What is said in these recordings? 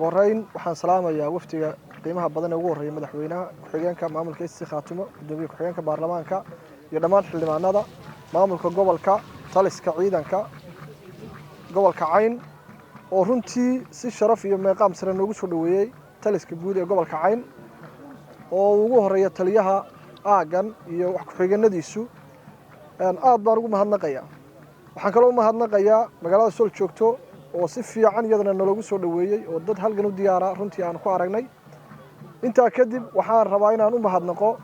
وقرين وحن سلامة يا وفتي قيمها بدن وقرين مدحوينها كحجانك معمل كيس خاتمه دبي كحجانك برلمانك يدمان حلمان هذا معمل كقبل كا ثالث كعيدا كا قبل كعين ورنتي سي شرف يوم يقام سر النجوش ودويي ثالث كبودي قبل كعين وقرية تليها آجن يحكحجان نديسو أن أقدر أقوم هالنقيا وحكلوا ما هالنقيا مقالة سول شوكتو وصفي عن يدنا النجوش ودويي ودد هالجنود ديارة رنتي عن خوارجني أنت أكذب وحار ربعنا أنو بهالنقو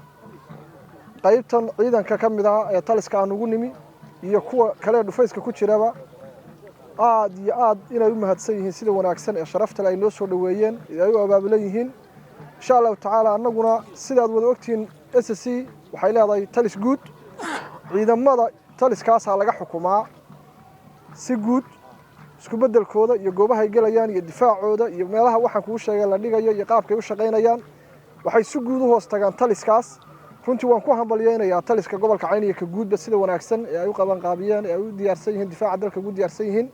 qaybtan ciidanka ka mid ah ee taliska aan ugu nimi iyo kuwa kale dhufayska ku jiraba aad iyo aad inay u mahadsan yihiin sida wanaagsan ee sharafta ay noo soo dhaweeyeen ay u abaabulan yihiin insha Allah taala annaguna sidaad wada ogtiin SSC waxay leedahay talis guud ciidamada taliskaas laga xukumaa si guud isku bedelkooda iyo goobaha ay galayaan iyo difaacooda iyo meelaha waxaan ku sheegay la dhigayo iyo qaabka ay u shaqeynayaan waxay si guud u hoos tagaan taliskaas runtii waan ku hambalyeynaya taliska gobolka Cayn iyo ka guudba sida wanaagsan ee ay u qaban qaabiyeen ee ay u diyaarsan yihiin difaaca dalka ugu diyaarsan yihiin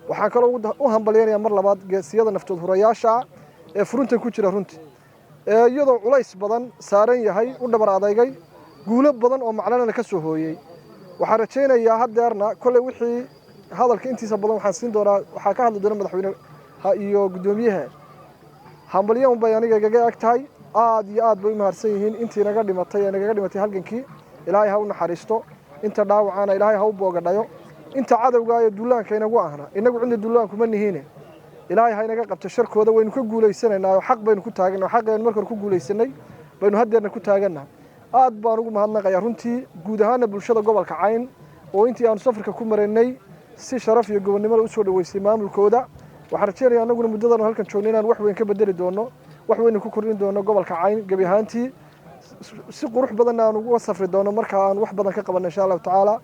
waxaan kale u hambalyeynaya mar labaad geesiyada naftood hurayaasha ee furuntan ku jira runtii iyadoo culays badan saaran yahay u dhabar adeegay guulo badan oo macnana ka soo hooyay waxaan rajaynayaa hadeerna kulay wixii hadalka intiisa badan waxaan siin doonaa waxa ka hadli doona madaxweyne iyo gudoomiyaha hambalyeyn bayaniga gaga agtahay aad iyo aad bay mahadsan yihiin intii naga dhimatay halgankii ilaahay ha u naxariisto inta dhaawacana ilaahay ha u boogadhayo inta cadawga ay duulaanka inagu ahna inagu cindi duulaanku ma nihiin ilaahay ha inaga qabto sharkooda waynu ka guuleysanaynaa xaq baynu ku taaganaa xaqeen markii ku guuleysanay baynu hadeerna ku taaganaa aad baan ugu mahadnaqayaa runtii guud ahaan bulshada gobolka Cayn oo intii aan safarka ku mareynay si sharaf iyo gobonimo u soo dhaweysay maamulkooda waxaan rajaynayaa anaguna muddadan halkan joogno inaan wax weyn ka bedeli doono wax weyn ku kordhin doono gobolka Cayn gabi ahaantii si qurux badan aan ugu safri doono marka aan wax badan ka qabanno insha Allah taala